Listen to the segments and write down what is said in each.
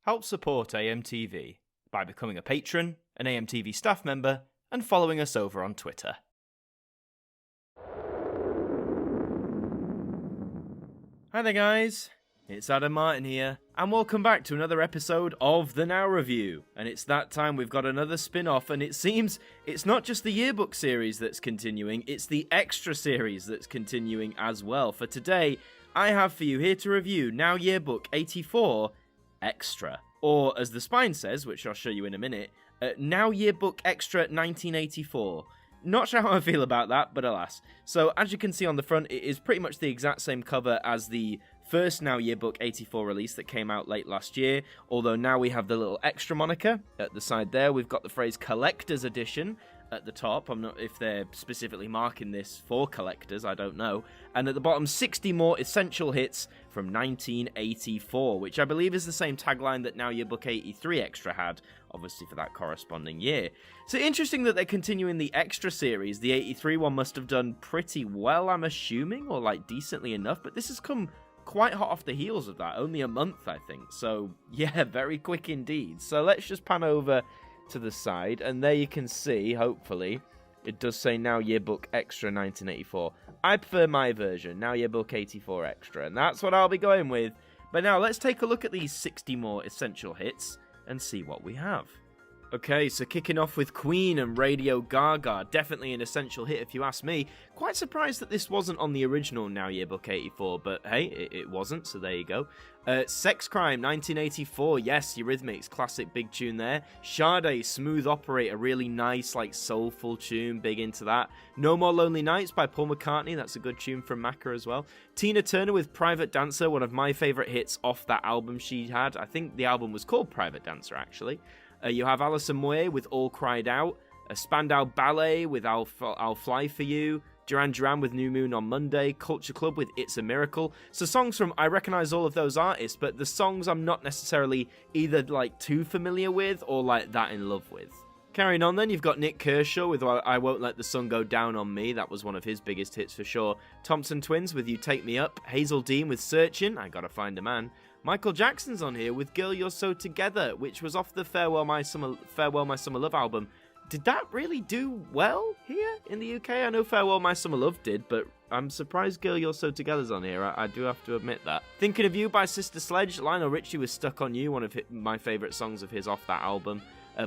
Help support AMTV by becoming a patron, an AMTV staff member, and following us over on Twitter. Hi there guys, it's Adam Martin here, and welcome back to another episode of the Now Review. And it's that time we've got another spin-off, and it seems it's not just the Yearbook series that's continuing, it's the Extra series that's continuing as well. For today, I have for you here to review Now Yearbook 84 Extra, or as the spine says, which I'll show you in a minute, Now Yearbook Extra 1984. Not sure how I feel about that, but alas. So, as you can see on the front, it is pretty much the exact same cover as the first Now Yearbook 84 release that came out late last year, although now we have the little extra moniker at the side there. We've got the phrase Collector's Edition at the top. I'm not if they're specifically marking this for collectors, I don't know. And at the bottom, 60 more essential hits from 1984, which I believe is the same tagline that Now Yearbook 83 Extra had, obviously for that corresponding year. So interesting that they're continuing the Extra series. The 83 one must have done pretty well, I'm assuming, or like decently enough, but this has come quite hot off the heels of that, only a month I think. So yeah, very quick indeed. So let's just pan over to the side, and there you can see, hopefully, it does say Now Yearbook Extra 1984. I prefer my version, Now Yearbook 84 Extra, and that's what I'll be going with. But now let's take a look at these 60 more essential hits and see what we have. Okay, so kicking off with Queen and Radio Gaga, definitely an essential hit if you ask me. Quite surprised that this wasn't on the original Now Yearbook 84, but hey, it wasn't, so there you go. Sex Crime 1984, yes, Eurythmics, classic big tune there. Sade, Smooth Operator, really nice, like soulful tune, big into that. No More Lonely Nights by Paul McCartney, that's a good tune from Macca as well. Tina Turner with Private Dancer, one of my favourite hits off that album she had. I think the album was called Private Dancer, actually. You have Alison Moyet with All Cried Out, a Spandau Ballet with I'll Fly For You, Duran Duran with New Moon on Monday, Culture Club with It's a Miracle. So songs from, I recognise all of those artists, but the songs I'm not necessarily either like too familiar with or like that in love with. Carrying on then, you've got Nick Kershaw with I Won't Let the Sun Go Down on Me, that was one of his biggest hits for sure. Thompson Twins with You Take Me Up, Hazel Dean with Searchin', I Gotta Find a Man. Michael Jackson's on here with Girl You're So Together, which was off the Farewell My Summer Love album. Did that really do well here in the UK? I know Farewell My Summer Love did, but I'm surprised Girl You're So Together's on here. I do have to admit that. Thinking of You by Sister Sledge, Lionel Richie was Stuck on You, one of my favourite songs of his off that album.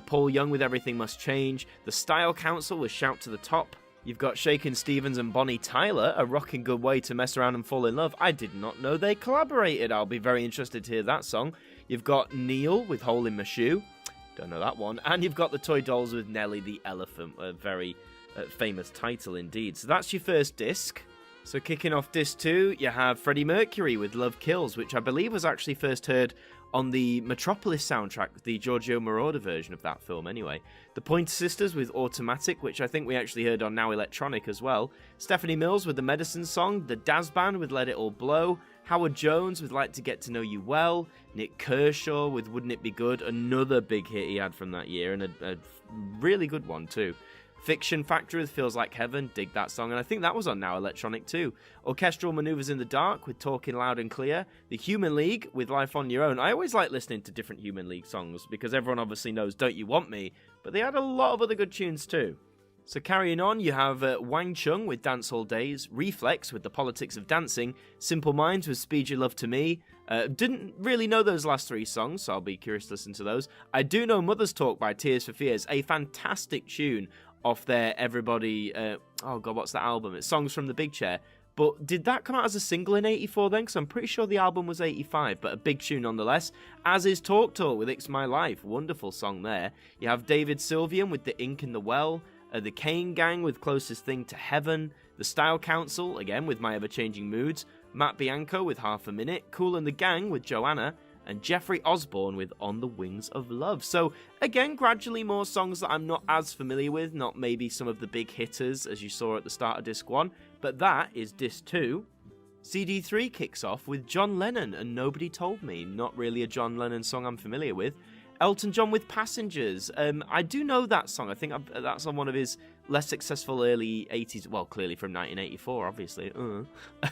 Paul Young with Everything Must Change. The Style Council with Shout to the Top. You've got Shakin' Stevens and Bonnie Tyler, A Rockin' Good Way to Mess Around and Fall in Love. I did not know they collaborated. I'll be very interested to hear that song. You've got Neil with Hole in My Shoe. Don't know that one. And you've got the Toy Dolls with Nelly the Elephant. A very famous title indeed. So that's your first disc. So kicking off disc 2, you have Freddie Mercury with Love Kills, which I believe was actually first heard on the Metropolis soundtrack, the Giorgio Moroder version of that film anyway. The Pointer Sisters with Automatic, which I think we actually heard on Now Electronic as well. Stephanie Mills with the Medicine Song. The Daz Band with Let It All Blow. Howard Jones with Like to Get to Know You Well. Nick Kershaw with Wouldn't It Be Good, another big hit he had from that year, and a really good one too. Fiction Factory with Feels Like Heaven, dig that song, and I think that was on Now Electronic too. Orchestral Maneuvers in the Dark with Talking Loud and Clear. The Human League with Life on Your Own. I always like listening to different Human League songs because everyone obviously knows Don't You Want Me, but they had a lot of other good tunes too. So carrying on, you have Wang Chung with Dance All Days, Reflex with The Politics of Dancing, Simple Minds with Speed Your Love to Me. Didn't really know those last three songs, so I'll be curious to listen to those. I do know Mother's Talk by Tears for Fears, a fantastic tune off their Everybody, oh god, what's that album? It's Songs from the Big Chair. But did that come out as a single in 84 then? Because I'm pretty sure the album was 85, but a big tune nonetheless. As is Talk Talk with It's My Life, wonderful song there. You have David Sylvian with The Ink in the Well, the Kane Gang with Closest Thing to Heaven, the Style Council, again with My Ever Changing Moods, Matt Bianco with Half a Minute, Kool and the Gang with Joanna, and Jeffrey Osborne with On the Wings of Love. So, again, gradually more songs that I'm not as familiar with, not maybe some of the big hitters, as you saw at the start of Disc 1, but that is Disc 2. CD3 kicks off with John Lennon and Nobody Told Me, not really a John Lennon song I'm familiar with. Elton John with Passengers. I do know that song. I think that's on one of his less successful early 80s, well, clearly from 1984, obviously.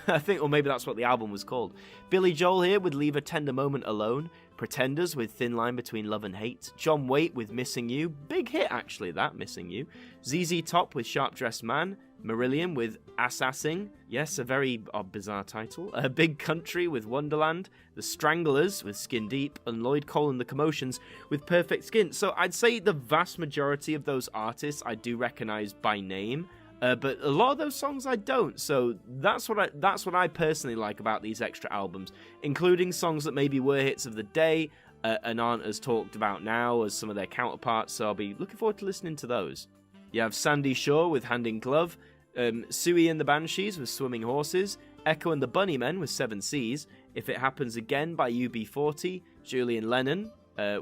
I think, or maybe that's what the album was called. Billy Joel here with Leave a Tender Moment Alone. Pretenders with Thin Line Between Love and Hate. John Waite with Missing You. Big hit, actually, that, Missing You. ZZ Top with Sharp Dressed Man. Marillion with Assassin. Yes, a very bizarre title. Big Country with Wonderland. The Stranglers with Skin Deep. And Lloyd Cole and the Commotions with Perfect Skin. So I'd say the vast majority of those artists I do recognise by name. But a lot of those songs I don't, so that's what I personally like about these extra albums, including songs that maybe were hits of the day and aren't as talked about now as some of their counterparts, so I'll be looking forward to listening to those. You have Sandy Shaw with Hand in Glove, Suey and the Banshees with Swimming Horses, Echo and the Bunnymen with Seven Seas, If It Happens Again by UB40, Julian Lennon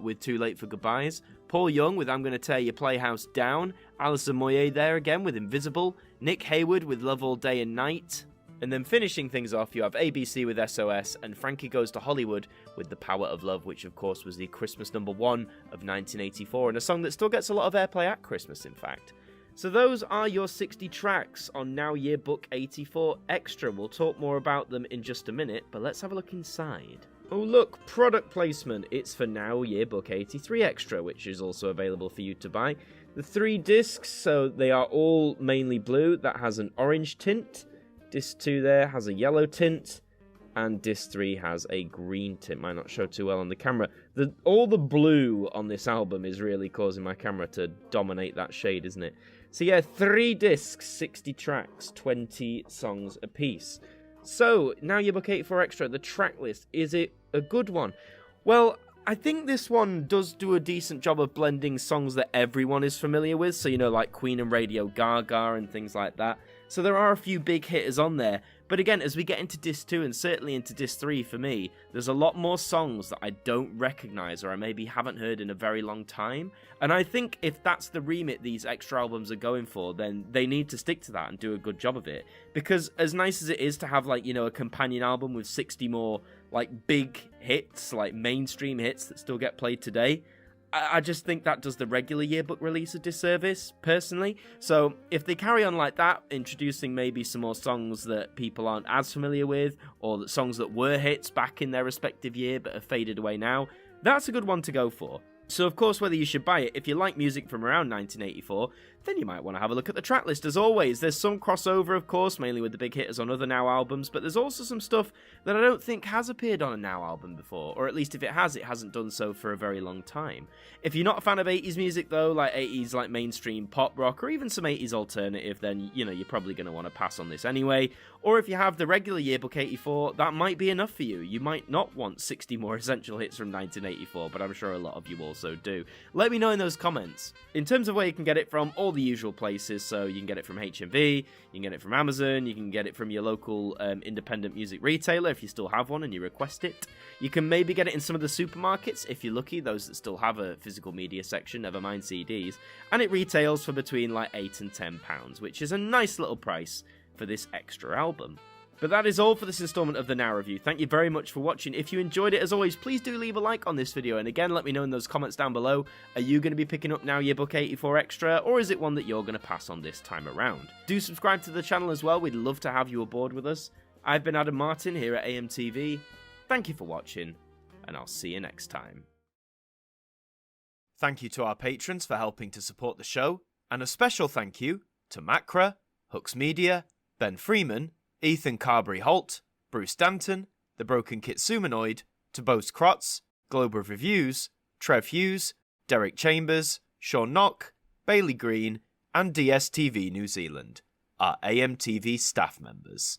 with Too Late for Goodbyes, Paul Young with I'm Gonna Tear Your Playhouse Down, Alison Moyet there again with Invisible, Nick Hayward with Love All Day and Night, and then finishing things off you have ABC with SOS and Frankie Goes to Hollywood with The Power of Love, which of course was the Christmas #1 of 1984 and a song that still gets a lot of airplay at Christmas in fact. So those are your 60 tracks on Now Yearbook 84 Extra. We'll talk more about them in just a minute, but let's have a look inside. Oh look, product placement. It's for Now Yearbook 83 Extra, which is also available for you to buy. The 3 discs, so they are all mainly blue. That has an orange tint. Disc 2 there has a yellow tint. And disc 3 has a green tint. Might not show too well on the camera. All the blue on this album is really causing my camera to dominate that shade, isn't it? So yeah, 3 discs, 60 tracks, 20 songs apiece. So, Now Yearbook 84 Extra, the track list, is it a good one? Well, I think this one does do a decent job of blending songs that everyone is familiar with, so like Queen and Radio Gaga and things like that. So there are a few big hitters on there, but again, as we get into Disc 2 and certainly into Disc 3 for me, there's a lot more songs that I don't recognise or I maybe haven't heard in a very long time, and I think if that's the remit these extra albums are going for, then they need to stick to that and do a good job of it, because as nice as it is to have a companion album with 60 more big hits, mainstream hits that still get played today, I just think that does the regular yearbook release a disservice, personally. So if they carry on like that, introducing maybe some more songs that people aren't as familiar with, or songs that were hits back in their respective year but have faded away now, that's a good one to go for. So of course, whether you should buy it, if you like music from around 1984, then you might want to have a look at the track list. As always, there's some crossover, of course, mainly with the big hitters on other Now albums, but there's also some stuff that I don't think has appeared on a Now album before, or at least if it has, it hasn't done so for a very long time. If you're not a fan of 80s music though, 80s mainstream pop rock, or even some 80s alternative, then you're probably going to want to pass on this anyway. Or if you have the regular Yearbook 84, that might be enough for you. You might not want 60 more essential hits from 1984, but I'm sure a lot of you also do. Let me know in those comments. In terms of where you can get it from, all the usual places, so you can get it from HMV, you can get it from Amazon, you can get it from your local independent music retailer if you still have one and you request it. You can maybe get it in some of the supermarkets if you're lucky, those that still have a physical media section, never mind CDs, and it retails for between £8 and £10, which is a nice little price for this extra album. But that is all for this installment of the Now Review. Thank you very much for watching. If you enjoyed it, as always, please do leave a like on this video. And again, let me know in those comments down below. Are you going to be picking up Now Yearbook 84 Extra, or is it one that you're going to pass on this time around? Do subscribe to the channel as well. We'd love to have you aboard with us. I've been Adam Martin here at AMTV. Thank you for watching, and I'll see you next time. Thank you to our patrons for helping to support the show, and a special thank you to Macra, Hooks Media, Ben Freeman, Ethan Carberry-Holt, Bruce Danton, The Broken Kitsumanoid, Tobias Krotz, Globe of Reviews, Trev Hughes, Derek Chambers, Sean Knock, Bailey Green, and DSTV New Zealand, our AMTV staff members.